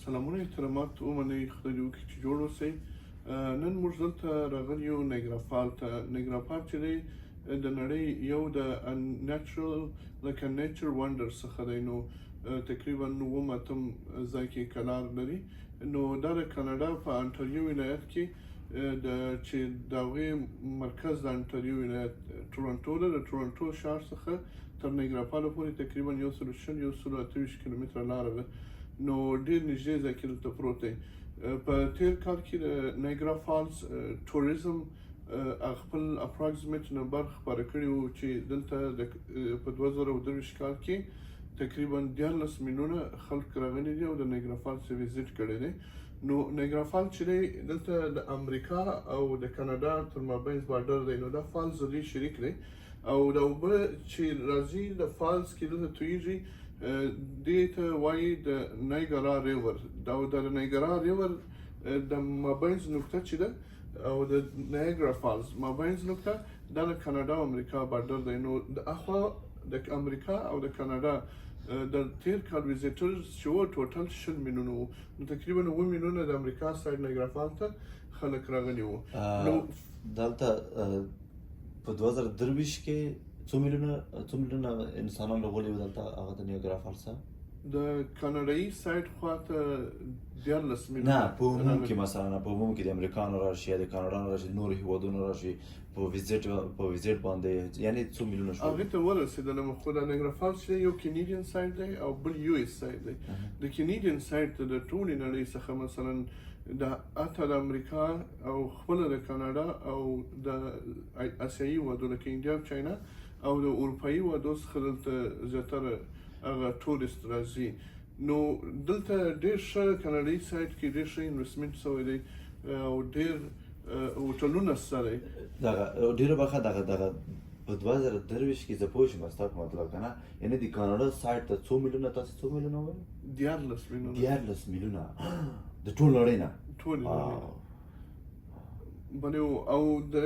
سلامونه احترامات ومنئ خدای دې وکړي چې جوړ اوسئ. نن موږ دلته راغلي یو نیګرا فال ته. نیګرا فال چې دی د نړۍ یو د نېچرل لکه نیچر وندر څخه دی، نو تقریبا 9 ځای کې کلار لري. نو دا د کاناډا په انټاریو ولایت کې چې د هغې مرکز د انټاریو ولایت ټورنټو ده. د ټورنټو ښار څخه تر نیګرا فاله پورې تقریبا 128 کیلومتره لاره ده، نو ډېر نږدې ځای کې دلته پروت دی. په تېر کال کې د نیګرا فالز ټوریزم خپل اپراکسیمیټ نمبر خپاره کړي وو چې دلته په 2023 کال کې تقریبا 14 میلیونه خلک راغلي دي او د نیګرا فالز ویزیټ کړی دی. نو نیګرا فال چې دی دلته د امریکا او د کاناډا تر مابین بارډر دی، نو دا فالز د دې شریک دی او د اوبه چې راځي د فالز کې دلته تویږي دې ته وایي د نیګرا ریور. دا د نیګرا ریور د مابینځ نقطه چې ده او د نیګرا فالز مابینځ نقطه دا د کاناډا او امریکا بارډر دی. نو د اخوا د امریکا او د کاناډا د تیر کال ویزیټرز چې وو ټوټل 20 میلیونه وو، نو تقریبا 9 میلیونه د امریکا سایډ نیګرا فال ته خلک راغلي وو. نو دلته په 2023 کې څو میلیونه انسانان راغلي وو دلته هغه د نیګرا فال څخه. د کاناډایي سایډ خواته 14 میلیونه. نه په عموم کې مثلا په عموم کې د امریکانو راشي یا د کاناډا راشي، نور هیوادونو راشي په ویزیټ باندې، یعنی څو میلیونه شو هغې ته ورسېدلم. خو د نیګرا فالز چې یو کینیډین سایډ دی او بل یو اس سایډ دی. د کینیډین سایډ ته د ټولې نړۍ څخه مثلا د حتی د امریکا او خپله د کاناډا او د اسیایي هیوادو لکه انډیا او چاینا او د اروپایي هیوادو څخه دلته زیاتره هغه ټوریست راځي. نو دلته ډېر ښه کاناډایي سایډ کې ډېر ښه انویسټمنټ شوی دی او ډېر هوټلونه شته دی. دغه ډېره برخه دغه په 2023 کې زه پوه شوم ستا په مطلب که نه، یعنې د کاناډا سایډ ته څو میلیونه، تاسو څو میلیونه وویل؟ 14 میلیونه. 14 میلیونه د ټول نړۍ نه. ټولې نړۍ او د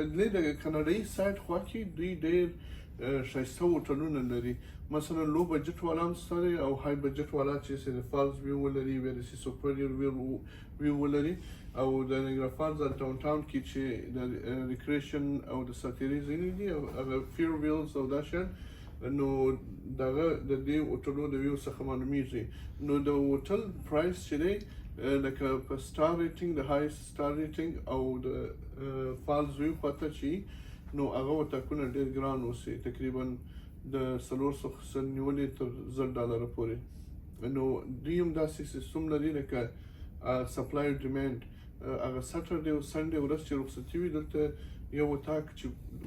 کاناډایي سایډ خوا کې دوی ډېر ښایسته هوټلونه لري. مثلا لو بجټ والا هم شته دی او های بجټ والا چې د فالز ویو ولري، بیا د سوپریر ویو ولري. او د نیګرا فالز ډاون ټاون کې چې د ریکریشن او د ساتیري ځینې دي او هغه فیر ویلز او دا شیان، نو دغه د دې هوټلو د ویو څخه معلومیږي. نو د هوټل پرایس چې دی لکه په سټار ریټینګ د هایست سټار ریټینګ او د فالز ویو خواته چې نو هغه وټاکونه ډېر ګران اوسي، تقریبا د 400 نیولې تر $1000 پورې. نو دوی هم داسې سیستم لري لکه سپلای او ډیمانډ. هغه سټرډې او سنډې ورځ چې رخصتي وي دلته یو اتاق چې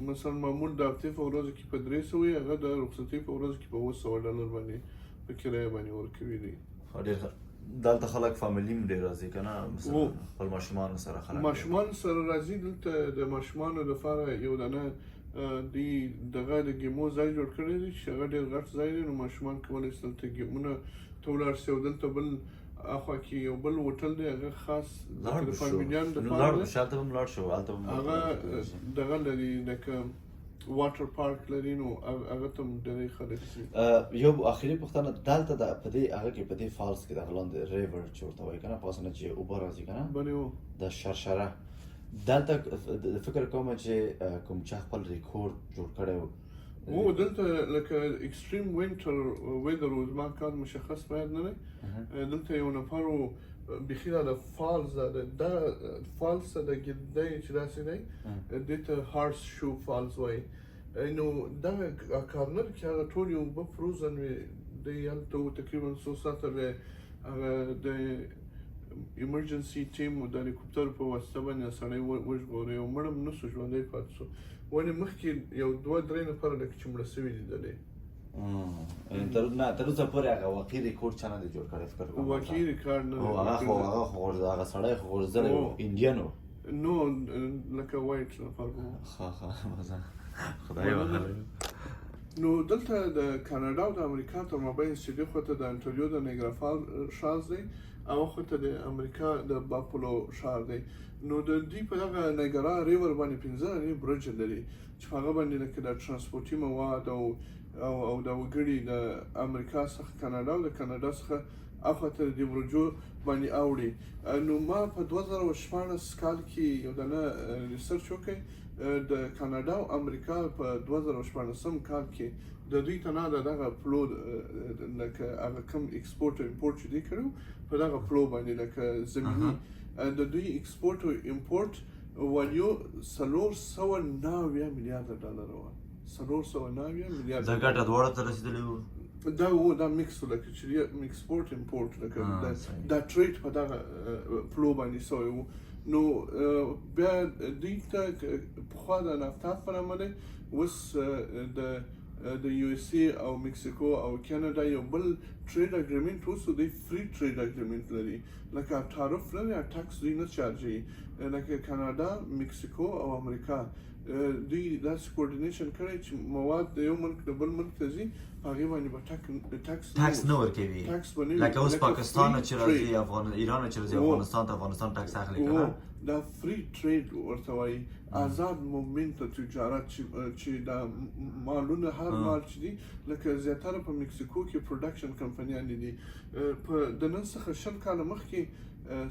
مثلا معمول د هفتې په ورځو کې په 300 وي، هغه د رخصتي په ورځو کې په $200 باندې په کرایه باندې ورکوي دي. دلته خلک فامیلي هم ډېر راځي که نه، مثلا خپل ماشومانو سره خلک راځي. دلته د ماشومانو لپاره یو دانه دوی دغه د ګیمو ځای جوړ کړی دی چې هغه ډېر غټ ځای دی. نو ماشومان کولی شي دلته ګیمونه ته ولاړ شي. او دلته بل اخوا کې یو بل هوټل دی هغه خاص د فامیلیانو دپاره دی. هغه دغه لري لکه واټر پارک لري، نو هغه ته هم ډېری خلک ځي. یو آخري پوښتنه، دلته په دې هغه کې په دې فالز کې دغه لاندې ریور چې ورته وایي که نه، په اسانه چې اوبه راځي که نه، د شرشره دلته فکر کوم چې کوم چا خپل ریکورډ جوړ کړی و دلته لکه اکستریم وینټر ویدر و، زما کال مشخص باید نه دی. دلته یو نفر و بیخي دا د فالز دا فالز د ګردی چې داسې دی دې ته هارس شو فالز وایي. نو دا کارنر کې هغه ټول یو اوبه فروزن وي. دی هلته و تقریبا 100 ساعته بیا هغه د ایمرجنسي ټیم د هلیکوپټر په واسطه باندې سړی وژغوري او مړ هم نه شو، ژوندی پاتې شو. ولې مخکې یو 2-3 نفره لکه چې مړه سوي لیدلی. تر اوسه پورې هغه واقعي ریکورډ چا نه دی جوړ کړی؟ فکر کوم واقعي ریکارډ نه دی. هغه سړی خو غورځلی و، انډین و. نو لکه وایټ نفر و. خدای وهلی. نو دلته د کاناډا او د امریکا تر مابین چې دې خواته د انټاریو د نیګرا فال ښار دی او خواته د امریکا د باپلو ښار دی. نو د دوی په دغه نیګرا ریور باندې 15 برج لري چې هغه باندې لکه د ترانسپورټي مواد او د وګړي د امریکا څخه کاناډا او د کاناډا څخه اخوته د ورجو باندې اوړي. نو ما په 2014 کال کې یو دنه ریسرچ وکړ د کاناډا او امریکا په 2014 کال کې د دوی تنه دغه فلو لکه هغه کوم ایکسپورټ او امپورټ چې دی کړو په دغه فلو باندې لکه زمینی د دوی ایکسپورټ او امپورټ ولیو 390 میلیارډ ډالر و. 390 میلیارډ دا ګټه دواړه ته رسیدلی و. دا مکس لکه چې ایکسپورټ امپورټ لکه دا ټریډ په دغه فلو باندې سوی و. نو بیا دوی ته پخوا د نفتا فرامله اوس د یو اس ای او مکسیکو او کاناډا یو بل ټریډ اګریمنټ اوس دی فری ټریډ اګریمنټ لري لکه تعرف لري ټاکس دوی نه چارجي لکه کاناډا مکسیکو او امریکا دوی داسې کوارډینیشن کړی چې مواد د یو ملک د بل ملک ته ځي هغې باندې به ټاکس نه ورکوي لکه اوس پاکستان چې راځي ایران چې راځي افغانستان ته افغانستان ټاکس اخلي کنه. دا فری ټریډ ورته وایي آزاد مومنت تجارت چې دا مالونه هر مال چې دي لکه زیاتره په مکسیکو کې پروډکشن کمپنیانې دي په د نن څخه 20 کاله مخکې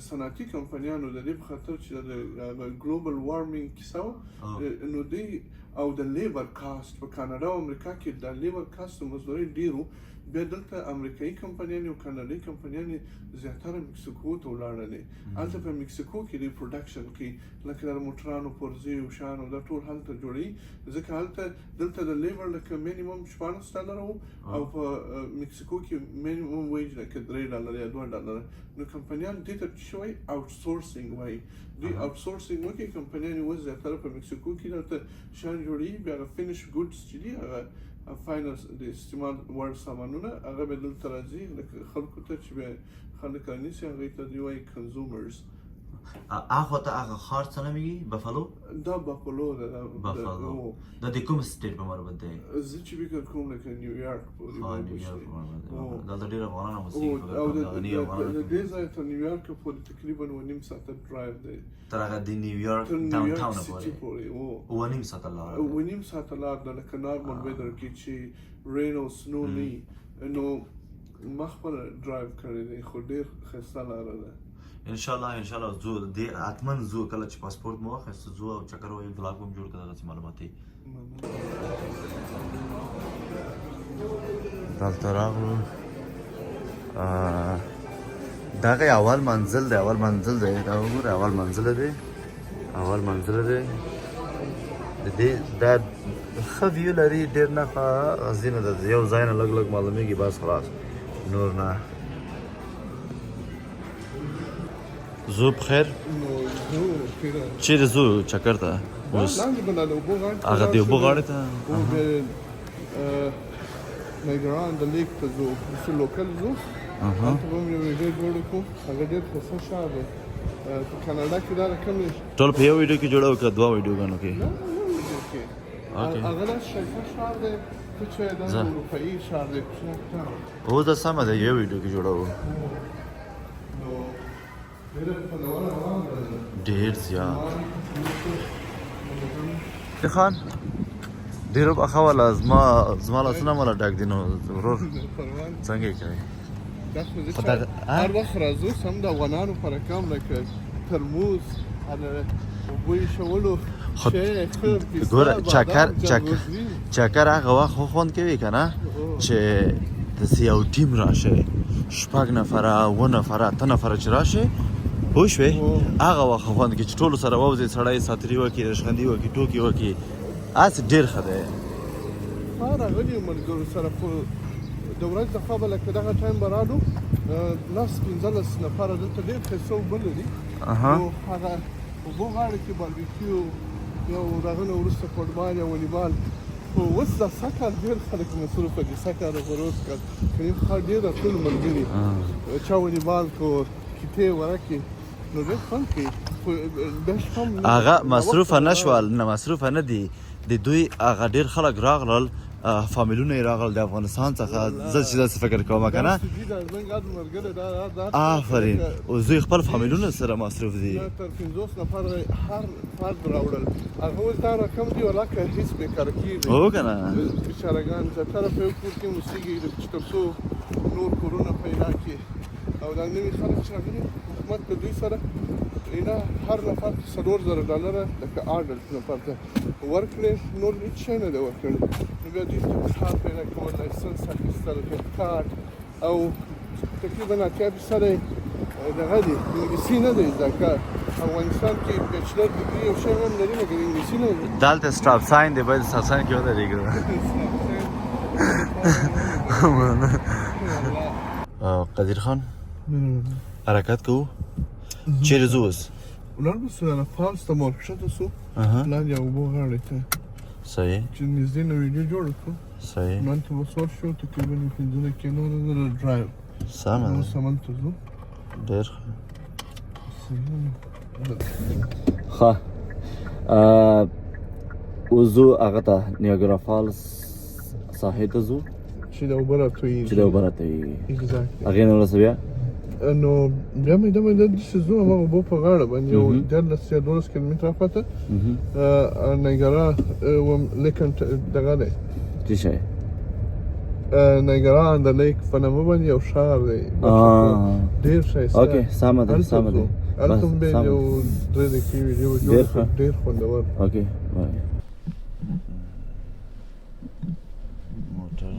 صنعتي کمپنیانو د دې په خاطر چې د ګلوبل وارمینګ کیسه نو دوی او د لیبر کاست په کاناډا او امریکا کې د لیبر کاست مزدوري ډیرو بیا دلته امریکایي کمپنیانې او کاناډایي کمپنیانې زیاتره مکسیکو ته ولاړلې. هلته په مکسیکو کې د پروډکشن کې لکه د موټرانو پرزې او شیانو دا ټول هلته جوړوي ځکه دلته د لیبر لکه مینیمم $14 و او په مکسیکو کې مینیمم ویج لکه $3 یا $2. نو کمپنیان دې ته څه وایي آوټسورسینګ وایي. دوی آوټسورسینګ وکړي کمپنیانې اوس زیاتره په مکسیکو کې دلته شیان جوړوي بیا هغه فینش ګوډس چې دي هغه فاینل د استعمال وړ سامانونه هغه به دلته راځي لکه خلکو ته چې بیا خلک رانیسي هغوی ته دوی وایي کنزومرز. هغه ته هغه ښار څه نومیږي بفلو؟ دا بفلو ده. بفلو دا د کوم سټیټ په مربوط دی؟ زه چې فکر کوم لکه نیویارک پورې دلته ډېر افغانان هم اوسېږي او د دې ځایه تر نیویارک پورې تقریبا 1.5 ساعته ډرایو دی. تر هغه د نیویارک ډاون ټاون پورې 1.5 ساعته لار 1.5 ساعته لار ده لکه نارمل ویدر کې چې رین او سنو نه نو ما خپله ډرایو کړی دی خو ډېر ښایسته لاره ده. ان شاء الله زو دې اتمن زو کله چې پاسپورت مو واخیست زو او چکر وایي بلاګ هم جوړ کړه دغسې معلوماتي دلته راغلو. دغه اول منزل دی دا وګوره اول منزل دی د دې دا ښه ویو لري ډېر نه ښه غزینه ده یو ځای نه لږ معلومیږي بس خلاص نور نه. زو بخیر چیرې زو چکر ته اوس هغه د اوبو غاړې ته نایګرا د لیک ته ځو چې لوکل ځو هلته به هم یو ویډیو جوړ کړو هغه ډېر ښایسته ښار دی په کاناډا کې دا رقم دی ټول په یو ویډیو کې جوړوو که دوه ویډیوګانو کې هغه داسې ښایسته ښار دی ته چې دا اروپایي ښار دی اوس دا سمه ده یو ویډیو کې جوړوو ډېر زیات خان ډېر ښه واله زما لاسونه مله ډک دي نو ورور څنګه یې کوې هر وخت راځو سم د افغانانو په رقم لکه ترموز اوبو ایښولو ګوره چکر هغه وخت خو خوند کوي که نه چې داسې یو ټیم راشي 6 نفره 7 نفره 8 نفره چې راشي پوه شوې هغه وخت خوند کوي چې ټولو سره ووځي سړی ساتري وکړي رشخندي وکړي ټوکې وکړي هسې ډېر ښه دی. راغلي یو ملګرو سره خو د ورځ د خوا به لکه دغه ټایم به راغلو 15 نفره دلته ډېر ښایسته اوبه لري نو هغه اوبو غاړه کې باربیکیو یو راغلو وروسته فوټبال یا والیبال خو اوس دا سږکال ډېر خلک مصروفه دي سږکال په روز کال کریم ښار ډېر دا ټول ملګري چا والیبال کو کیټې ورکې نو ډېر خوند کوي هغه مصروفه نه شول نه مصروفه نه دي د دوی هغه ډېر خلک راغلل فامیلونه یې راغلل د افغانستان څخه زه چې داسې فکر کوم که نه آفرین اوس دوی خپل فامیلونه سره مصروف دي تر 50 نفر هر فرد راوړل هغه اوس دا رقم دی ولاکه هېڅ بېکاره کېږي هو که نه بېچارهګان زیاتره په یو کور کې اوسېږي چې تر څو نور کورونه پیدا کړي او دا نوي خلک چې راغلي حکومت د دوی سره اینا هر نفر ته $4,000 لکه اډلټ نفر ته ورکړي نور هیڅ شی نه دی ورکړی نو بیا دوی ته کار پیدا کول لایسنس اخیستل کارت او تقریبا 80% دغه دی انګلیسي نه دی زده کار افغانستان کې بیچلر ډیګري او شی هم لري مګر انګلیسي نه دی دلته سټاپ ساين دی باید سټاپ ساين کې ودرېږي قدیر خان حرکت کوو چیرې ځو اوس ولاړ به سو دا فالس ته مو ښکته سو لاندې اوبو غاړې ته صحیح چې نږدې نه ویډیو جوړه کړو صحیح نن ته به سور شو تقریبا 15 کیلومتره ډرایو سمه نو ده سمن ته ځو ډېر ښه اوس ځو هغه ته نیاګرا فالس ساحې ته ځو چې د اوبه راتویږي چې د اوبه راتویږي Exactly. هغې نه وروسته بیا نو بیا مې داسې ځو هماغه اوبو په غاړه باندې یو 14 یا 12 کیلومتره پته نیګرا لیکن دغه دی څه شی نیګرا د لیک په نامه باندې یو ښار دی ډېر ښایسته اوکې سمه ده سمه ده هلته هم بیا یو 3 دقیقې ویډیو جوړ کړو ډېر خوندور اوکې موټر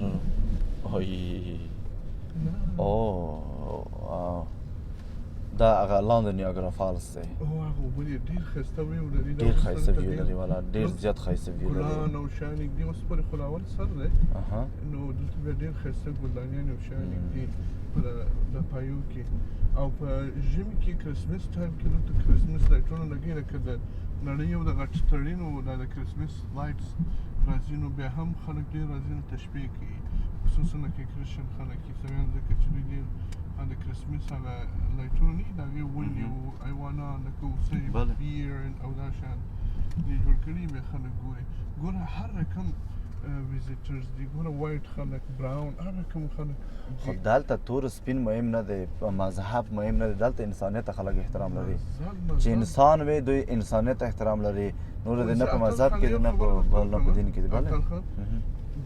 دا هغه لاندې نیاګرا فالس دی هغه اوبه دي ډېر ښایسته ویو لري ډېر ښایسته ویو لري والا ډېر زیات ښایسته ویو لري ګلان او شا نږدې اوس پورې خو لا اول سر دی نو دلته بیا ډېر ښایسته ګلدانیان او شا نږدې په پایو کې او په ژمي کې کرسمس ټایم کې دلته کرسمس لایټونه لګي لکه د نړۍ یو دغه تړین و دا د کرسمس لایټس راځي نو بیا هم خلک ډېر راځي نو تشبیه کوي خصوصا لکه کرسچن خلک عیسویان ځکه چې دوی ډېر د کرسمس هغه لایټونه نه دي د هغې ونې او حیوانان لکه اوسۍ بیر او دا شیان دې جوړ کړي بیا خلک ګوري ګوره هر رقم ویزیټرز دي ګوره وایټ خلک براون هر رقم خلک خو دلته تور سپین مهم نه دی مذهب مهم نه دی دلته انسانیت ته خلک احترام لري چې انسان وي دوی انسانیت ته احترام لري نور دی نه په مذهب کې دی نه په دین کې دی بله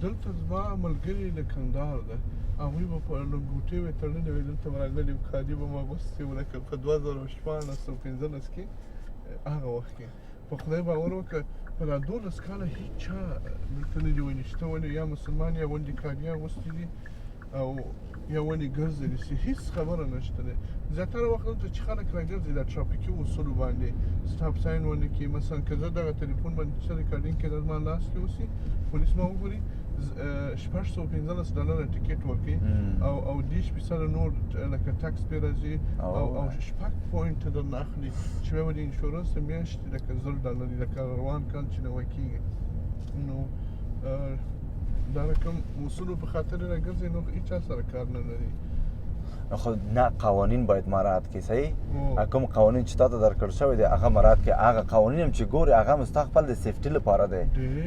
دلته زما ملګري له کندهار ده هغوی به په لنګوټې وې تړلې وې دلته به راغلي وو کالي به مو اغوستي وو لکه په 2014-15 کې هغه وخت کې په خدای باور وکړه په دا 12 کاله هیچ چا دلته نه دي ونې شته ولې یا مسلمان یا غونډې کالي اغوستي دي او یا ونې ګرځېدلي سي هیڅ خبره نشته دی زیاتره وخت دلته چې خلک راګرځي دا ټرافیکي اصولو باندې سټاپ ساین ونه کړي مثلا که زه دغه تلیفون باندې چې ریکارډینګ کې د زما لاس کې اوسي پولیس ما وګوري $615 ټیکټ ورکوي او 10% نور لکه ټکس پرې راځي او 6 پوینټ درنه اخلي چې بیا به د انشورنس میاشتې لکه $1,000 لکه روان کال چې نوی کېږي نو دا رقم اصولو په خاطر راګرځي نو هېچا سره کار نه لري خو نه قوانین باید مراعات کړي صحیح کوم قوانین چې تاته درکړل شوی دی هغه مراعات کړي هغه قوانین هم چې ګوري هغه هم ستا خپل د سیفټي لپاره دی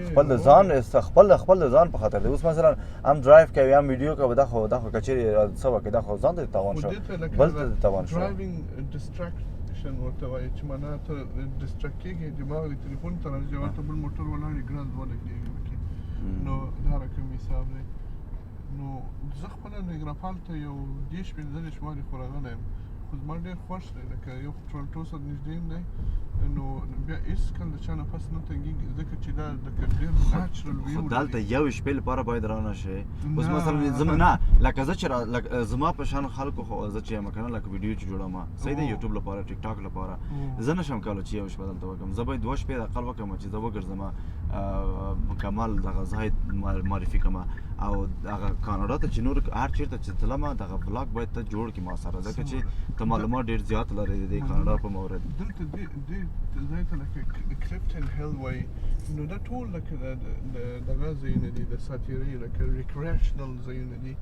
خپل د ځان خپل د ځان په خاطر دی اوس مثلا هم ډرایو کوي هم ویډیو کوي دا خو کچېرې څه وکړي دا خو ځان ته تاوان شو بل ته تاوان شو ډرایوینګ ډسټراکشن ورته وایي چې معنا ته ډسټرکټ کېږي دماغ د تلیفون ته راځي ورته بل موټر ولاړ یې ګرانز ولګېږي پکې نو دا رقم حساب دی نو زه خپله نیګرافال ته یو 10-15 وارې خو راغلی یم خو زما ډېر خوښ دی لکه یو ټورنټو سره نږدې یم دی نو بیا هېڅ کله د چا نفس نه تنګېږي ځکه چې دا لکه ډېر نیچرل ویو خو دلته یو شپې لپاره باید رانه شي اوس مثلا زما نه لکه زه چې زما په شان خلکو خو زه چې یم که نه لکه ویډیو چې جوړوم صحیح دی یوټیوب لپاره ټیک ټاک لپاره زه نشم کولی چې یو شپه دلته وکړم زه باید 2 شپې اقل وکړم چې زه وګرځم مکمل دغه زاهد معرفي کړم او هغه کاناډا ته چې نور هر چېرته چې تلم دغه بلاګ باید ته جوړ کړي ما سره ځکه چې ته معلومات ډېر زیات لرې د کاناډا په مورد دلته دې ځای ته لکه کلفټن هیل وایي نو دا ټول لکه دغه ځایونه دي د ساتیرۍ لکه ریکریشنل ځایونه دي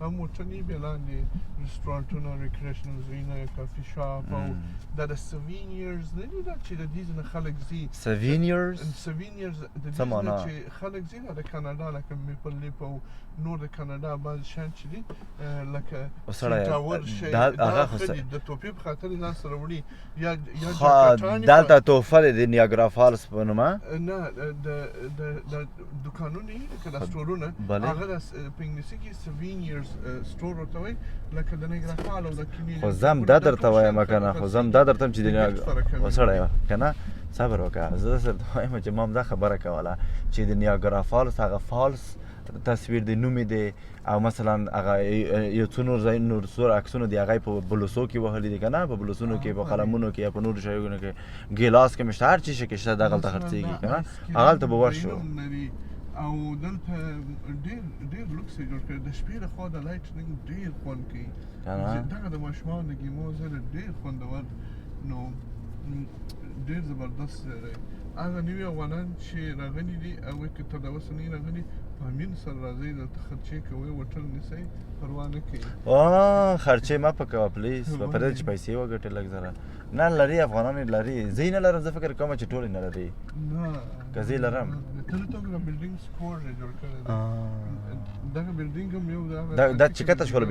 هم موټرني بیا لاندې رسټورانټونه ریکریشنل ځایونه یا کافي شاپ او دا د سوینیرز نه دي دا چې د دې ځای نه خلک ځي سوینیرز د دې ځای چې خلک ځي د کاناډا لکه میپل لیپ او نور د کاناډا بعض شیان چې دي لکه سړی ټاور شی دا هغه خو ښه دي د توپې په خاطر یې ځان سره وړي یا ها جاکټانې دلته تحفه دی د نیاګرا فالس په نومه نه د دوکانونه یې لکه د سټورونه بله. هغه د په انګلیسي کې سوینیرز سټور ورته وایي لکه د نیګرا فال او د کینیډین خو زم دا درته وایم که نه خو زم دا درته وایم چې د سړی که نه صبر وکړه زه درته وایم چې ما هم دا خبره کوله چې د نیاګرا فالس هغه فالس تصویر دی نومې دی او مثلا هغه یو څو نور ځای نور څو عکسونه دي هغه په بلوسو کې وهلي دي که نه په بلوسونو کې په قلمونو کې یا په نورو شیانو کې ګیلاس کې مې شته هر چیز کې شته دغلته خرڅېږي که نه هغلته به ورشو او دلته ډېر لوکس یې جوړ کړی د شپې لخوا د لایټنینګ ډېر خوند کوي دغه د ماشومانو د ګیمو ځای ډېر خوندور نو ډېر زبردست دی هغه نوي افغانان چې راغلي دي او که تر اوسه نه راغلي په امین سره راځئ دلته خرچې کوئ هوټل نیسئ پروا نه کوي خرچې مه په کوه پلیز په پرې چې پیسې وګټې لږ زره نه لري افغانان یې لري زه یې نه لرم زه فکر کوم چې ټول یې نه لري که زه یې لرم تلتوګرا بلډینګ سکور یې جوړ کړی دی دغه بلډینګ هم یو دا چې کته شول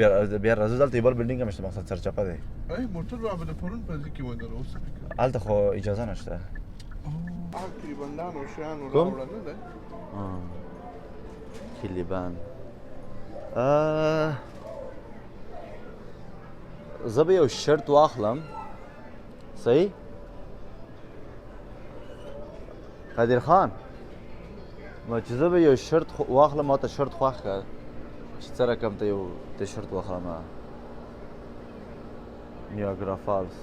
بیا راځو دلته یو بل بلډینګ هم شته مقصد سرچپه دی موټر به د پرون په ځای کې ودرو هلته خو اجازه نشته کلیبندانو شیانو کوم؟ راوړه نه ده کلیبند زه به یو شرط واخلم صحیح قدیر خان ما چې زه به یو شرط واخلم ما ته شرط خوښ که چې څه رقم ته یو ته شرط واخلم نیاګرا فالس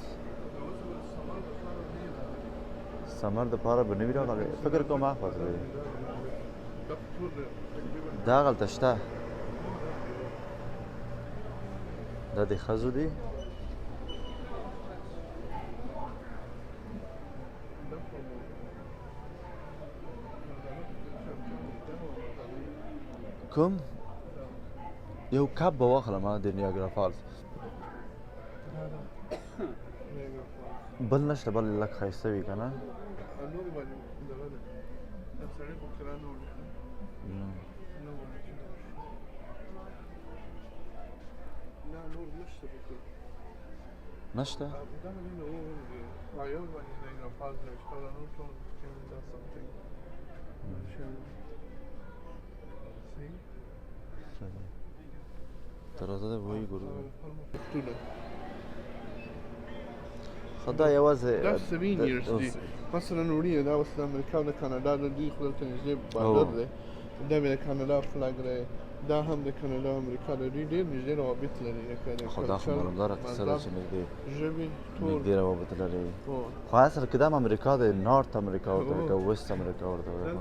سمر دپاره به نه وي راغلی فکر کوم هاخوا دی دا هغلته شته دا د ښځو دي کوم یو کپ به واخلم د نیاګرا فالس بل نشته بل لږ ښایسته وي که نه نشته تر راځه ده وایي ګورو خو دا یوازې دا سوینیرز دي مثلا وړي دا اوس د امریکا او د کاناډا د دوی خو دلته نږدې بارډر دی دا مې د کاناډا فلاګ دی دا هم د کاناډا او امریکا د دوی ډېر نږدې روابط لري خو دا خو معلومداره کیسه ده چې نږدې ژبې ټول نږدې روابط لري خو اصل کې دا هم امریکا دی نارت امریکا ورته وایي که ویسټ امریکا ورته وایي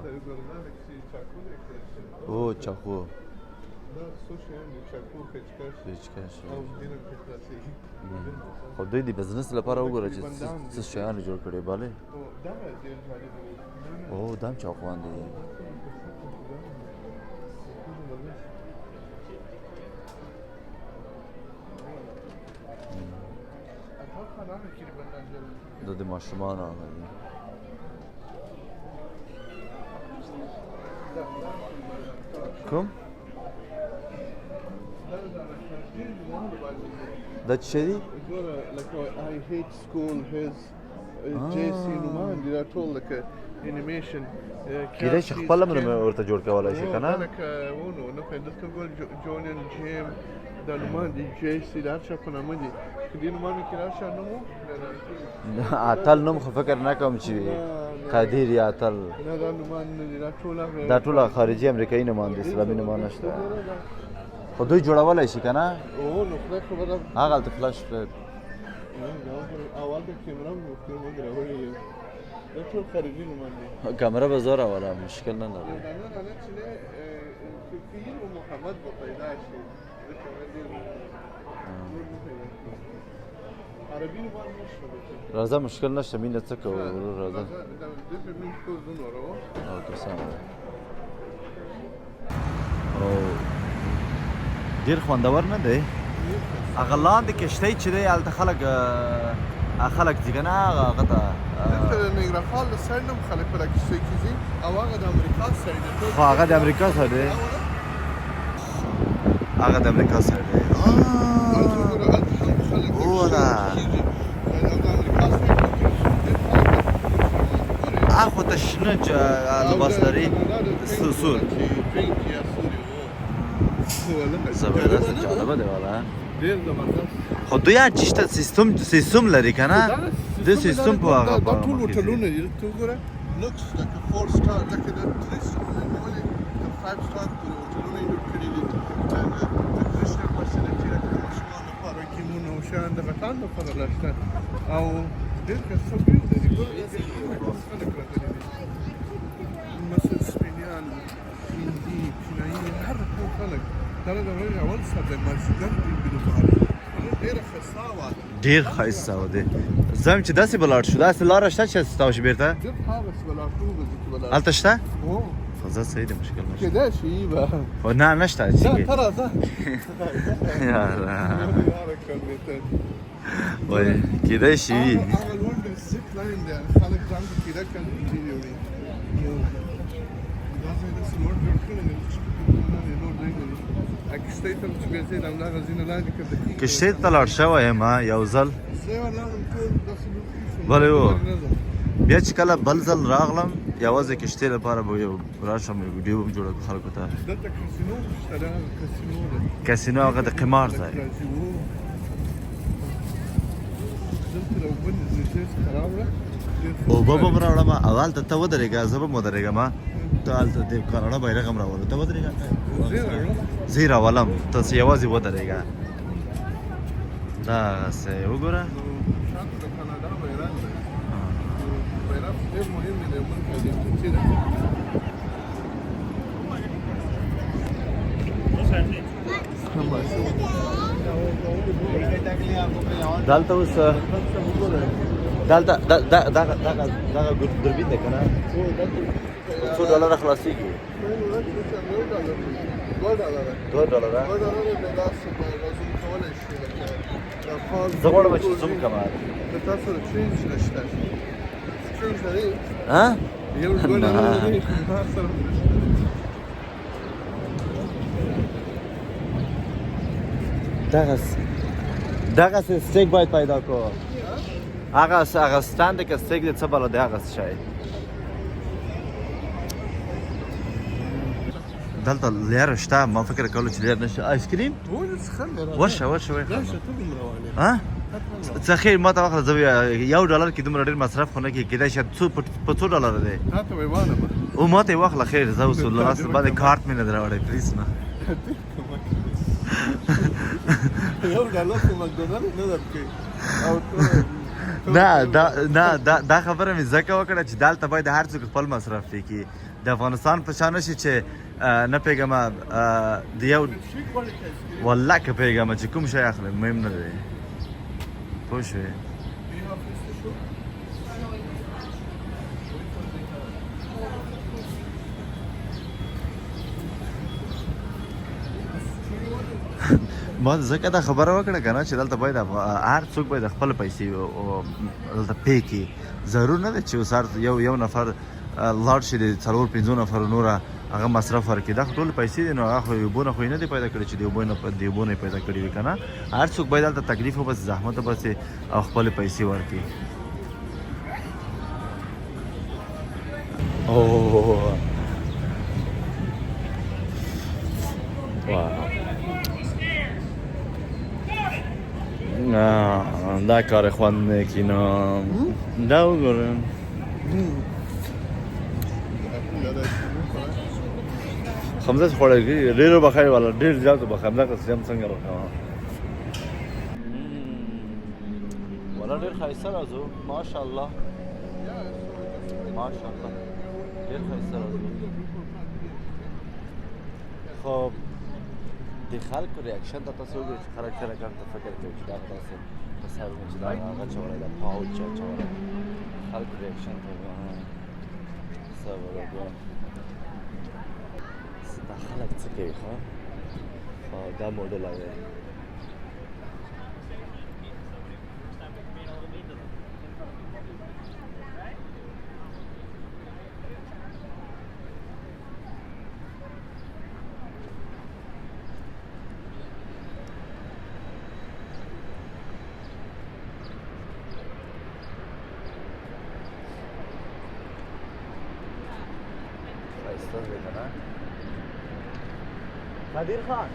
او چاقو دا څو شیان دي چاقو پیچکش او ډېر پې خلاصېږي خو دوی د بزنس لپاره وګوره چې څه شیان جوړ کړي بله دا ډېر جالب دی او دا هم چاقوان دي دا د ماشومانو هغه دي کوم دا څه دي ګوره لکه I hate school his JC نومان دي دا ټول لکه انیمیشن کیدای شي خپل هم ورته جوړ کولی شي که نه لکه ونو نه پوهېږم دلته ګوره جونیان جیم دا نومان دي JC د هر چا په نامه دي که دې نومان کې راشه نوم و اتل نوم خو فکر نه کوم چې قدیر یا اتل نه دا نومان نه دي دا ټوله خارجي امریکایي نومان دي اسلامي نومان نشته خو دوی جوړولی شي که نه او نو خدای خبره هغلته فلش فلیپ اول د کیمره مو موږ راوړي یو دا ټول خارجي نومان دي کامره به زه راوله مشکل نه لري دا نه چې فقیر و محمد به پیدا شي عربي نومان نشته راځه مشکل نشته مینه څه کوو ورور راځه د په مين کو زونه راو اوکې سم دی او ډېر خوندور نه دی هغه لاندې کشتۍ چې دی هلته خلک ځي که نه هغه ته دلته د نیګرا فال د سایډ نه هم خلک په دا کښتۍ کې ځي او هغه د امریکا سایډ دی خو هغه د امریکا سایډ دی هغه د امریکا سره دی ولا اخو ته شنه لباس لري سور زبردست جالبه دی والا خو دوی چشته سیستم لري کنه د سیستم په هغه دا ټول هوټلونه دي ته وګوره لوکس لکه 4 سټار لکه د 3 سټار ولې د 5 سټار هوټلونه جوړ کړي دي د کرسټل فاسیلیټي لکه د ماشومانو لپاره کیمونه او شان د غټان لپاره لاشته او ډېر څه بیل دي مثل سپینیان هندي چینایي هر څه خلک دا د اول څه د مازیګر دی بلوغاره ډیر ښایسته و دی زم چې داسې بلاړ شو داسې لاره شته چې ستاسو شي بیرته هلته شته فضا صحیح دی مشکل نشته کېدای شي به خو نه نشته ته راځه یاره وایي کېدای شي وي هغه لوړ د زیپ لاین دی خلک ځان ته کېده کوي دا ځای داسې لوړ جوړ کړی دی کشتۍ ته چې بیا ځې د همدغه ځینې لاندې کړه کشتۍ ته لاړ شوی یم یو ځل بلې و بیا چې کله بل ځل راغلم یوازې کشتۍ لپاره به یو راشم یو ویډیو به م جوړه کړم خلکو ته دلته کسینو شته دا کسینو ده کسینو هغه د قمار ځای دلته د اوبه نږدې څخه راوړه اوبه به م راوړم اول ته ته ودرېږه زه به م ودرېږم ته هلته د کاناډا بیرغ هم راولو ته ودرېږه زه یې راولم ته یوازې ودرېږه دغسې وګوره شاته د کاناډا بیرغ دی بیرغ ډېر مهم دی ملک دی چې ده دلته اوس دلته دغه دوربین دی که نه $2 خلاصېږي $2 زه غواړم چې زوم کړم تاسو د چینج نشته چینج لري ها یو $2 لري تاسو دغسې سټیک باید پیدا کړو هغه سټند دی که سټیک دی څه بله دی هغسې شی دلته لیر شته ما فکر کولو چې لیر نشته آیس کریم ورشه وایي ها څه خیر ما ته واخله زه $1 کې دومره ډېر مصرف خو نه کېږي کېدای شي په $2 دی او ما ته یې واخله خیر زه اوس لاس باندې کارت مې نه دی راوړی پلیز نه $1 په مکډونالډ نه درکوي نه دا خبره مې ځکه وکړه چې دلته باید هر څوک خپل مصرف وکړي د افغانستان په شان نشي چې نه پوهېږم د یو والله که پوهېږم چې کوم شی اخلم مهم نه دی پوه شوې ما ځکه دا خبره وکړه که نه چې دلته باید هر څوک باید خپل پیسې دلته پې کړي ضرور نه دی چې اوس یو نفر لاړ شي د 4-5 نفرو نوره هغه مصرف ورکړي دا خو ټول پیسې دي نو هغه خو اوبو نه خو یې نه دی پیدا کړي چې د اوبو نه یې پیدا کړي وي که نه هر څوک باید هلته تکلیف وباسي زحمت وباسي او خپلې پیسې ورکړي دا کار خوند نه کړي نو دا وګوره خمزه خوړل ډېر بخیر والا ډېر زیات بخیر دا سیم څنګه راځه والا ډېر ښایسته راځو ماشاءالله ډېر ښایسته راځو خو د خلکو ریاکشن ته تاسو وګورئ چې خلک څه رقم ته فکر کوي چې دا تاسو په سر چې دا هغه چولی ده پاوچ اچولی خلکو ریاکشن ته صبر وکړه دا خلک څه کوي ښه دا موډل هغه خایسته دی کنه قدیر خان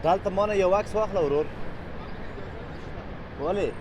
دلته مانه یو عکس واخله ورور ولې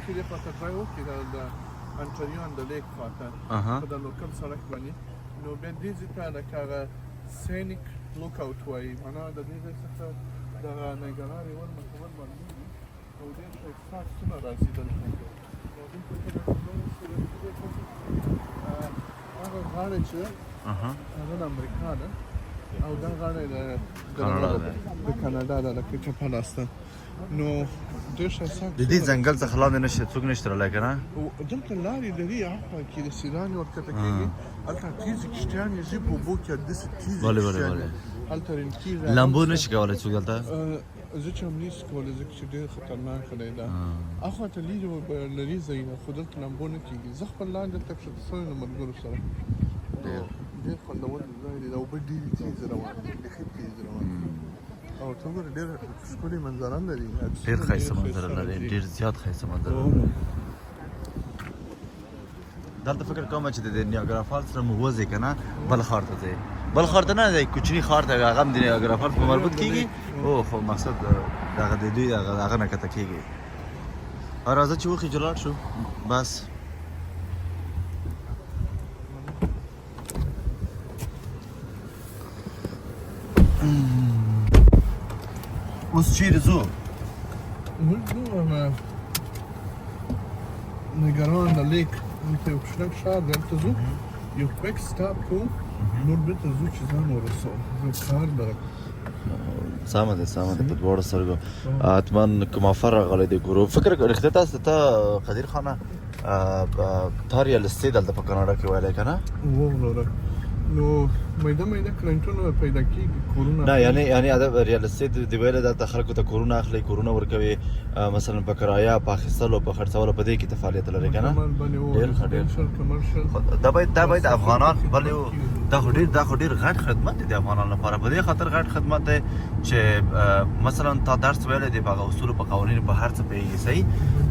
کلی خواته ځای وکړي د انټریو د لیک خواته په د لوکل سړک باندې نو بیا دې ځای ته لکه هغه سینیک لوک اوټ وایي معنا د دې ځای څخه دغه نیګرارې ور مکمل باندېږي او ډېر ښایسته عکسونه راځي دلته نو دلته هغه غاړه چې هغه د امریکا ده او دا غاړه د کاناډا ده لکه چپه لاسته نو ډېر ښایسته د دې ځنګل څخه لاندې نشي څوک نشي تللی که نه دلته لارې لري هغه کې د سیلانې ورکښته کېږي هلته تیزې کښتیانې ځي په اوبو کې داسې تیزې کښتیانې هلته رینکي لامبو نشي کولی څوک دلته زه چې هم نشي کولی ځکه چې ډېر خطرناکه دی دا اخواته لري ځایونه خو دلته لامبو نه کېږي زه خپل لاندې دلته کښته شوی له ملګرو سره ډېر خوندور ځای دی دا اوبه ډېرې تیزې روانې دي بیخي تیزې روانې او ته وګوره ډېر ښکلې منظره لري ډېر ښایسته منظره لري ډېر زیات ښایسته منظره لري دلته فکر کوم چې د نیاګرا فالز سره مو وځئ که نه بل ښار ته ځئ بل ښار ته نه دی کوچني ښار ته هغه هم د نیاګرا فالز په مربوط کېږي او خو مقصد دغه د دوی هغه نه کښته کېږي راځه چې وخېجو لاړ شو بس اوس چیرې ځو موږ ځو نیګران د لیک دلته یو کوچنی ښار دی هلته ځو یو کویک سټاپ کوو نور بېرته ځو چې ځان ورسوو زه کار لرم سمه ده په دواړو سترګو حتما کوم آفر راغلی دی ګورو فکر رښتیا تاسو ته قدیر خانه تا ریال استیټ دلته په کاناډا کې ویلی که نه ووروره نو میده کلینټونه پیدا کېږي کورونه نه یعنی ریال استیټ دی ویلی دلته خلکو ته کورونه اخلي کورونه ورکوي مثلا په کرایه په اخیستلو په خرڅولو په دې کې ته فعالیت لري که نه ډېر ښه ډېر دا باید افغانان بلې دا خو ډېر غټ خدمت دی د افغانانو لپاره په دې خاطر غټ خدمت دی چې مثلا تا درس ویلی دی په هغه اصولو په قوانینو په هر څه پوهېږي صحیح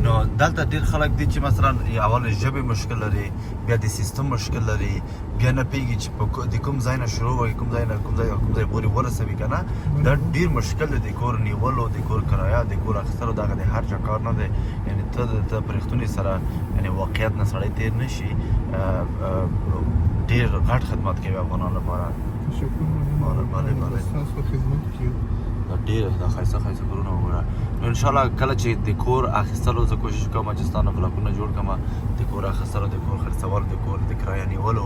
نو دلته ډېر خلک دي چې مثلا اول ژبې مشکل لري بیا د سیستم مشکل لري بیا نه پوهېږي چې د کوم ځای نه شروع وکړي کوم ځای پورې ورسوي که نه دا ډېر مشکل دی د کور نیولو د کور کرایه د کور اخیستلو دغه د هر چا کار نه دی یعنې ته په رښتونې سره یعنې واقعیت نه سړی تېر نه شي ډېر غټ خدمت کوي افغانانو لپاره ډېر دا ښایسته کورونه وګوره نو انشاءالله کله چې د کور اخیستلو زه کوشش کوم چې ستا نه بلاکونه جوړ کړم د کور اخیستلو د کور خرڅولو د کور د کرایه نیولو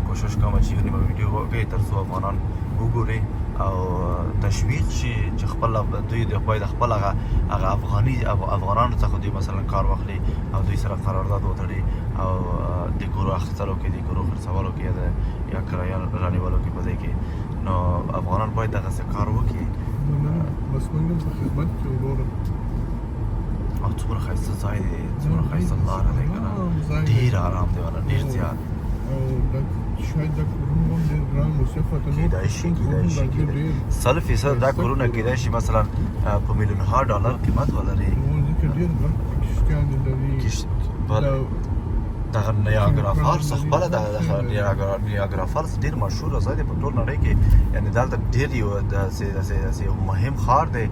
کوشش کوم چې یو نیمه ویډیو وکړي تر څو افغانان وګوري او تشویق شي چې خپل دوی د خپل هغه افغانانو څخه دوی مثلا کار واخلي او دوی سره قرارداد وتړي او د کور اخیستلو کې د کور خرڅولو کې یا کرایه رانیولو کې په دې کې نو افغانان باید دغسې کار وکړي بس موږ هم په خدمت کې وروره او څومره ښایسته ځای دی څومره ښایسته لاره دی که نه ډېر ارام دی والا ډېر زیات او شاید دا کورونه هم ډېر ګران مصرفه کېدای شي 100% دا کورونه کېدای شي مثلا په میلیونها ډالر قیمت ولري ځکه ډېر غټ کښتیانې لري دغه نیاګرا فالز خپله نیاګرا فالز ډېر مشهوره ځای دی په ټول نړۍ کې یعنې دلته ډېر داسې یو مهم ښار دی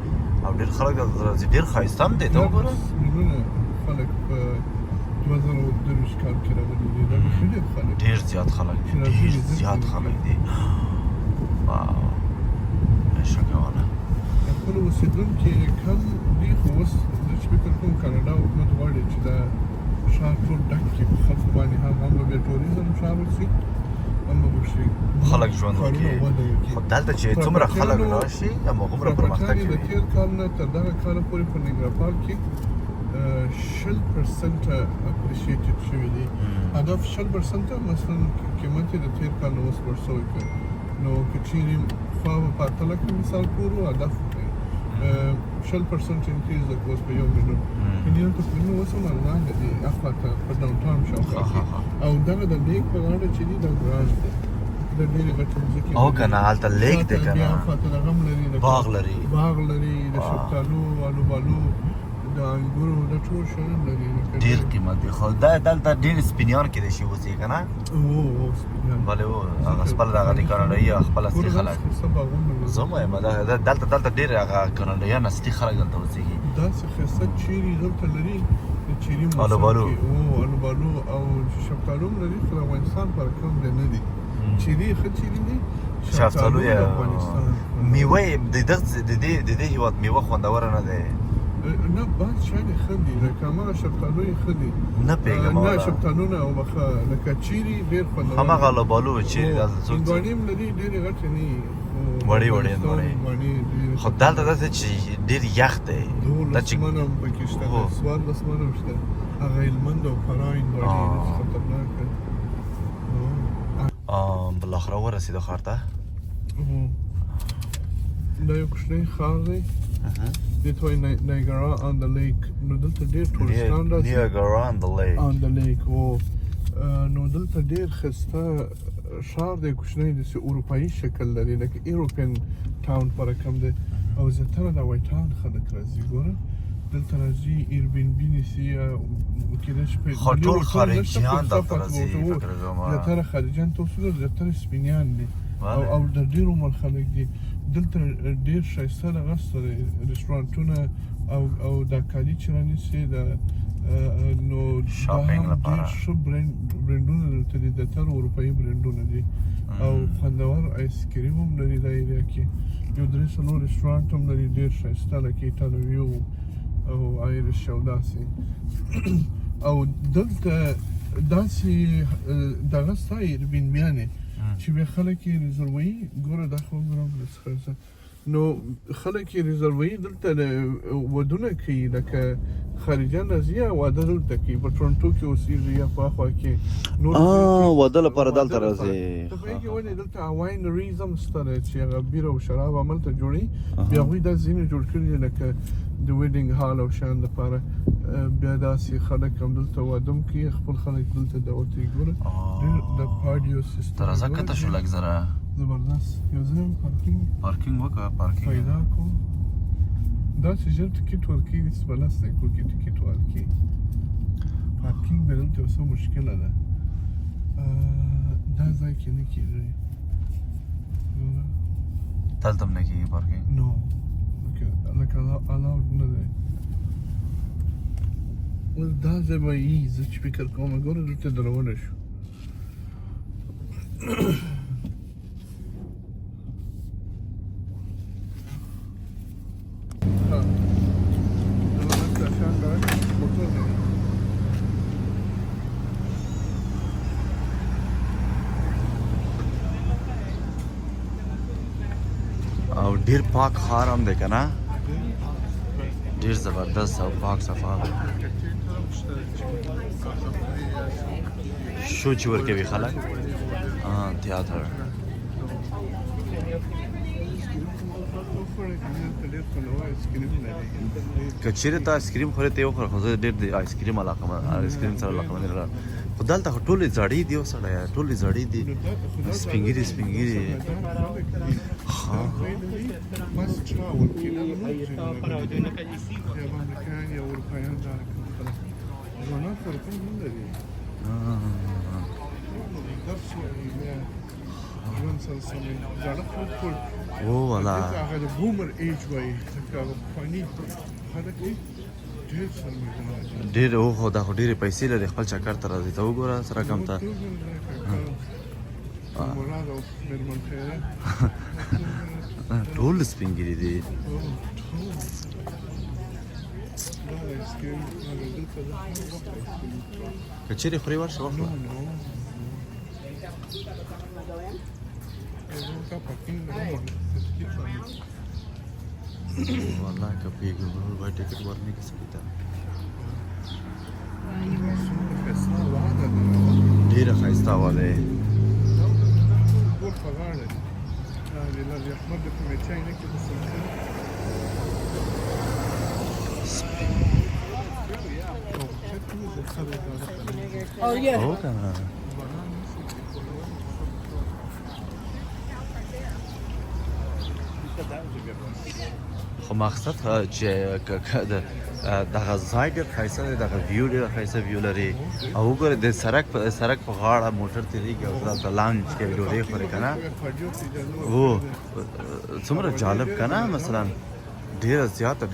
او ډېر خلک دلته راځي ډېر ښایسته هم دی ته وګوره خلک په 2023 کال کې راغلي دي دا ښه ډېر خلک ډېر زیات خلک دي ډېر زیات خلک دي واو شکه والا خپل اوسېدونکي کم دي خو اوس زه چې فکر کوم کاناډا حکومت غواړي چې دا ښار ټول ډک کړي په خلکو باندې هم به بیا ټوریزم ښار وشي هم به وشي خلک ژوند وکړي خو دلته چې څومره خلک راشي هماغومره پرمختګ کوي د تېر کال نه تر دغه کاله پورې په نیګرا پارک کې شل% اپریشیټډ شوی دی هدف 60% مثلا قیمت یې د تیر کال نه اوس لوړ شوی دی نو که چیرې خوا به په 8 لکه مثال کور و هدف 60% انکریز د کوست په 1 میلیون میلیون تقریبا اوس هم لاندې دی اخواته په ډاون ټاون شاوخوا کې او دغه د لیک په غاړه چې دی د ګراج دی د ډېرې غټې ځمکې او که نه هلته لیک دی که بیا نه خواته دغه هم لري باغ لري د شفتالو الوبالو د انګورو د ټول شیان لري ډېر قیمت دی خو دا دلته ډېر سپینیان کې دی شي اوسې که نه او سپینان بله او هغه خپله دغه د کاناډایي خپل اصلي خلک زه هم وایم دلته ډېر هغه کاناډایان اصلي خلک دلته اوسېږي داسې ښایسته چیري دلته لري د چیري الوبالو او شفتالو هم لري خو د افغانستان پر کم دی نه دي چیري ښه چیري دي شفتالو د افغانستان میوه یې د دې هېواد میوه خوندوره نه دی نه بعض شیان یې ښه دي لکه هماغه شفتالو یې ښه دي نه پوهېږم نه شفتالو نه او بخه لکه چیري ډېر خوندور هماغه الوبالو چیري دلته څوک هندواڼې هم لري ډېرې غټې نه وي وړې هندواڼې خو دلته داسې چې ډېر یخ دی 12 منه هم پکې شته 14 منه هم شته هغه هلمند او فراه هندواڼې خطرناکه بالاخره ورسېدو ښار ته دا یو کوچنی ښار دی دې ته وایي نایګرا آن د لیک نو دلته ډېر ټوریستان راځي نیاګرا آن د لیک نو دلته ډېر ښایسته ښار دی کوچنی داسې اروپایي شکل لري لکه ایروپین ټاون په رقم دی او زیاتره د وایټ ټاون خلک راځي ګوره دلته راځي ایربنبي نیسي کېدای شي خو ټول خارجیان دلته راځي زیاتره خارجیان ته اوسېږي زیاتره سپینیان دي او د ډېر عمر خلک دي دلته ډېر ښایسته دغه شته دی رسټورانټونه او دا کالي چې رانیسي نو شاپینګ لپاره ډېر ښه برنډونه دلته دي د تر اروپایي برنډونه دي او خوندور آیس کریم هم لري دا ایریا کې یو 3 رسټورانټ هم لري ډېر ښایسته لکه ایټالوي او آیرش او داسې او دلته داسې دغه ستا ایربنبیانې چې بیا خلک یې ریزرووي ګوره دا خو ګورم نو خلک یې ریزرووي دلته ودونه کوي لکه خارجیان راځي واده دلته کوي په ټورنټو کې اوسېږي یا په هاخوا کې واده لپاره دلته راځي ته پوهېږې ولې دلته واینریز هم شته دی چې هغه بیر او شراب هملته جوړوي بیا هغوی دا ځینې جوړ کړي دي لکه د ویډینګ هال او شیان لپاره بیا داسې خلک هم دلته واده هم کوي خپل خلک دلته دعوت یې ګوره ډېر د پارټیو سیسټم ته راځه کته شو لږ زره زبردست یو ځای هم پارکینګ وکړه پارکینګ پیدا کړو داسې ژر ټکټ ورکوي داسې به لس دقیقو کې ټکټ ورکوي پارکینګ به دلته څه مشکله ده دا ځای کې نه کېږي دلته هم نه کېږي پارکینګ نو لکه الاؤډ نه دی اوس دا ځای به یي زه چې فکر کوم ګوره دلته درونه شو او ډیر پاک ښار هم دی که نه ډیر زبردست او پاک صفا شو چې ورکوي خلک تیاتر که چیرې ته آیسکریم خورې ته یې وخوره خو زه ډېر د آیسکریم سره علاقمند یم خو دلته خو ټولې زړې دي او سړی ټولې زړې دي سپین ږیري او والا هغه د بومر ایج وایي هغه پخواني خلک دي ډېر خو دا خو ډېرې پیسې لري خپل چکر ته راځي ته وګوره سره کم ته ټول سپین ږیري دي که چیرې خورې ورشه واخله والله که پیګو به ټیکټ ورنه کې سکتا ډیره ښایسته هوا دی. هو کنه خو مقصد چې دغه ځای ډېر ښایسته دی، دغه ویو ډېره ښایسته ویو لري. او وګوره د سړک په غاړه موټر تېرېږي او دلته لانچ کوي، ډوډۍ خوري که نه. هو څومره جالب که نه. مثلا ډېره زیاته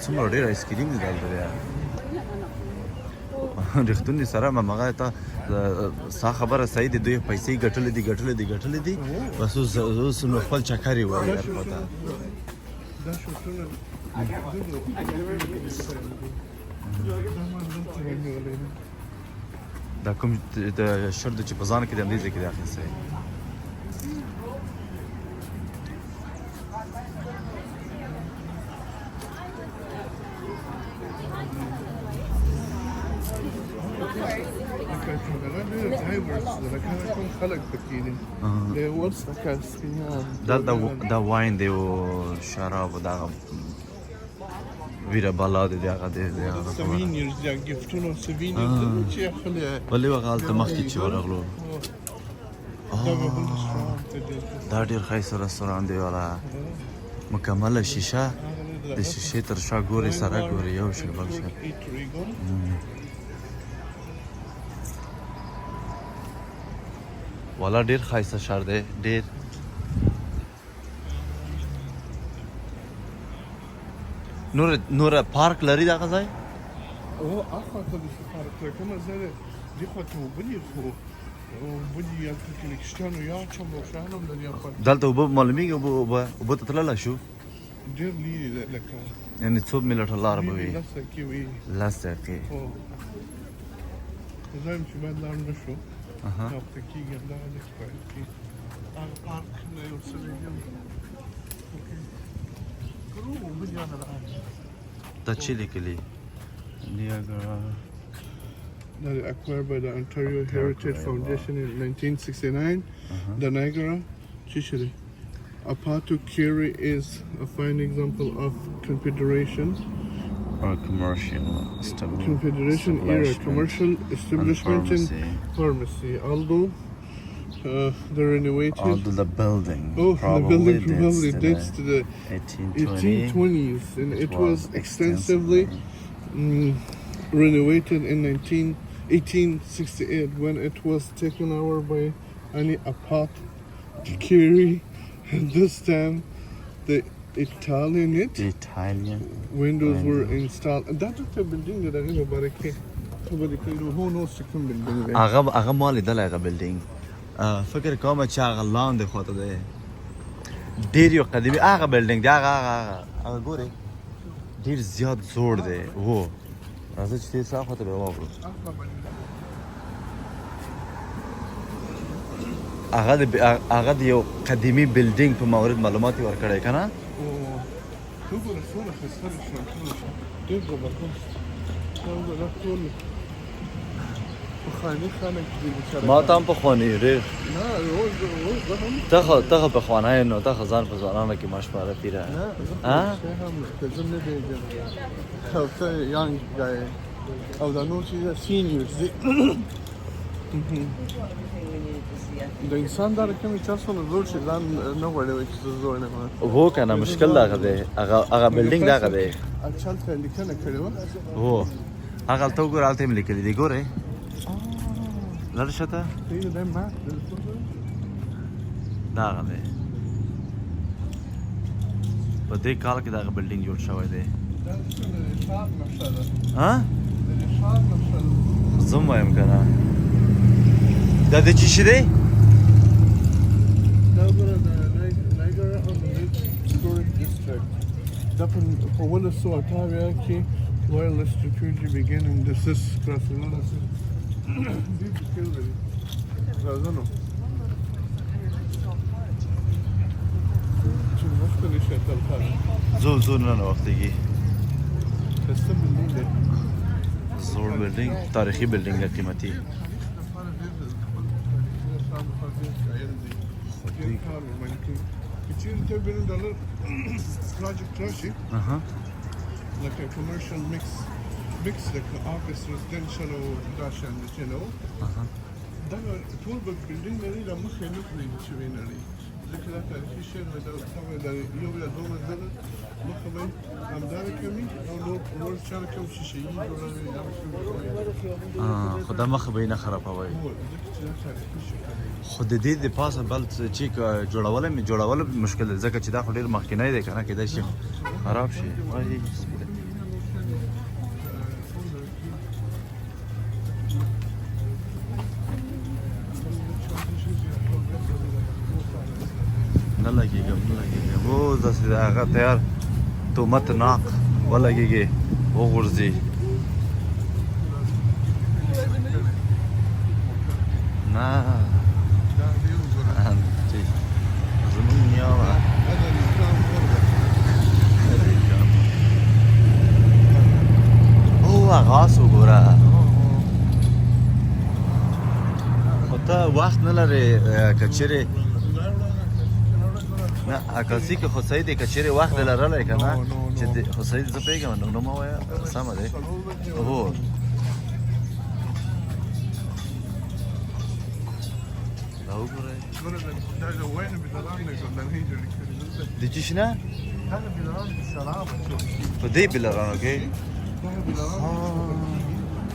څومره ډېر آیسکریم دی دلته بیا. رښتونې سره همغه ته ستا خبره صحیح دی، دوی پیسې ګټلې دي بس اوس نو خپل چکر یې وایي هر خوا ته. دا کوم د شرط چې په ځان کې د همدې ځای کې دی اخیستی. دا واین دی او شراب او دغه ویره بالا دی هغه دی. ولې هغه هلته مخکې چې ورغلو دا ډېر ښایسته رستوران دی والا، مکمله شیشه، د شیشې تر شا ګورې سره ګورې یو شی بل شی. والا ډېر ښایسته ښار دی ډېر. نور پارک لري دغه ځای؟ او اخوا ته د پارک لري، کومه ځای دی دې خوا ته اوبه دي، خو اوبه دي هلته کې لکشتیانو یا چمبوشان هم لري هلته. دلته اوبه معلومېږي اوبه ته تللی شو؟ ډېر لرې دی لکه یعنې څو منټه لاره به وي؟ 10 دقیقې وي. 10 دقیقې. زه یم چې باید لاړ نه شو هلته کېږي همدغه لږ باید کې هغه پارک نه یو څه ویږم اوبه دي هغه دا چې لیکلي Niagara. Acquired by the Ontario Heritage Foundation in 1969. The Niagara Chichiri. Apatu-Kiri is a fine example of Confederation or commercial Confederation era commercial establishment and pharmacy. Although the renovated, although the building probably dates to the 1820s, and it was extensively renovated in 1868 when it was taken over by Ani Apatu-Kiri. And this time the Italian windows were installed. And that's the building that I know about. Who knows the building there? هغه مال دی هغه building. فکر کوم چې هغه لاندې خواته دی ډېر یو قدیمي هغه building دی. هغه ګورې ډېر زیات زوړ دی. هو راځه چې دې ستا خواته به واوړو. هغه د یو قدیمي بلډینګ په مورد معلومات یې ورکړی که نه. ما ته هم پخواني ډېر ته خو پخوانی نو ته خو ځان په ځوانانو کې ما شماره پیره او دا نور چې سینیورز دي د انسان دا رقمې چا څونه زوړ شي ځان نه غواړي وایي چې زه زوړ یم. هو که نه مشکل د هغه دی هغه بلډینګ د هغه دی. اچھا هلته لیکنه کړې وه. هو هغه هلته وګوره هلته یې لیکلي دي ګورې لر شه ته دا هغه دی. په دې کال کې دغه بلډینګ جوړ شوی دی. زه هم وایم که نه دا د څه شي دی؟ دا ګوره د نایګرا on the Lake Storage District. دا په 1988 کې wireless security began in the SIS craftsmanship. ډېر مشکل لري. راځه نو چې مخکې شي تلپاره زو نه وختېږي. ښایسته بلډینګ دی. زوړ بلډینګ تاریخي بلډینګ دی قیمتي It's in $10 billion project Rashi, like a commercial mix like office, residential or dash and you know. That tool but building very the most energy chivinary. Look at that efficient with the you will do with that. Look away. I'm there coming. No channel come she خدا مخ به نه خرابوي خو د دې د پاسه بل چې جوړول مشکل دی ځکه چې دا خو ډېر مخکینی دی کنه کېدای شي خراب شي وای نه لګېږم او داسې د هغه تیار تومت ناق ولګېږي وغورځي نه زمونږ نیاوه او هغه آس وګوره خو ته وخت نه لرې که چیرې نه عکاسي کې خو صحیح دی که چیرې وخت دې لرلی که نه چې خو صحیح دی زه پوهېږم نو مه وایه سمه دی هو دا وګورئ د چې شنه په دې بلرانو کې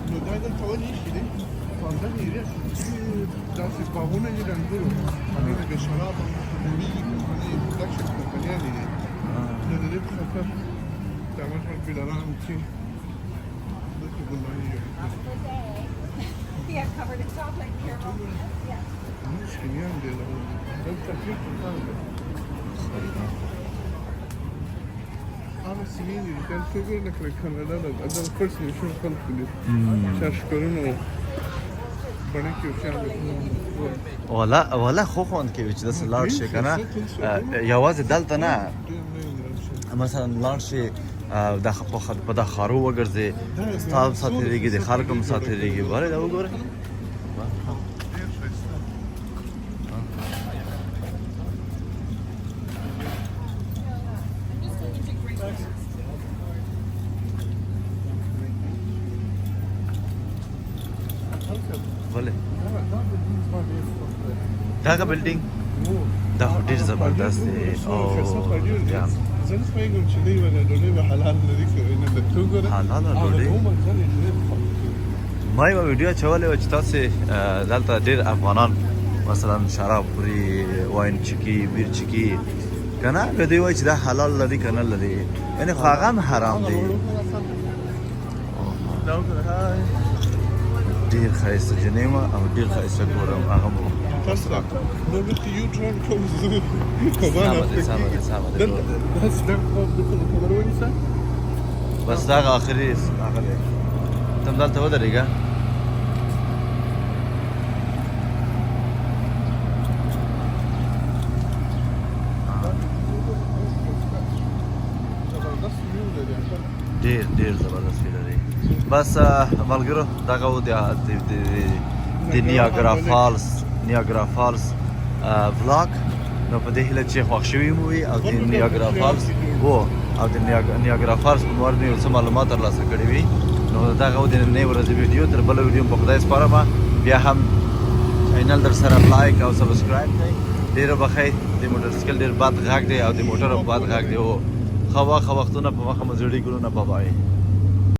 نو دا دلته ولې ایښي دي فاندن یې داسې باغونه یې د انګورو هغې د شراب او بوري پروډکشن کمپنیانې دي نو د دې په خاطر د افغانستان بلران کې دلته ګلدانې Yeah, covered in chocolate caramel. Yeah. مشکلیان دي دلته ټیک هغه سیمې دي دا فکر نه کړی کاناډا دا د فرست نیشن خلکو دي چې اشکرونه بڼه کې ولا خو خوند کوي چې داسې لاړ شي که نه یوازې دلته نه مثلا لاړ شي په دا ښارو وګرځې ستا هم ساتېرېږي د خلکو هم ساتېرېږي ګورې دا وګورې ولې دغه بلډینګ دا خو ډېر زبردست دی او زه نه پوهېږم چې دوی به ډوډۍ به حلال نه دي کوي نه د تو ګوره حلاله ډوډۍ ما یوه ویډیو اچولې وه چې تاسې دلته ډېر افغانان مثلا شراب خوري واین چکي بیر چکي که نه بیا دوی وایي چې دا حلال لري که نه لري یعنې خو هغه هم حرام دی ډېر ښایسته جنۍ وه او ډېر ښایسته ګورم هغه مو تاسو نو دلته یو ټرن کوم زه کبان بس دغه آخري هغه دی ته هم دلته ودرېږه ډېر زبردست وی لري بس ملګرو دغه و د نیاګرا فالز ولاګ نو په دې هیله چې خوښ شوي مو وي او د نیاګرا فالز او د نیاګرا فالز په مورد مې یو څه معلومات ترلاسه کړي وي نو دغه و د نننۍ ورځې ویډیو تر بله ویډیو په خدای سپارم بیا هم چینل در سره لایک او سبسکرایب کړئ ډېره بخۍ د موټرسایکل ډېر بد غږ دی او د موټرو بد غږ دی ښه وختونه په مخه مو زړې ګلونه بابای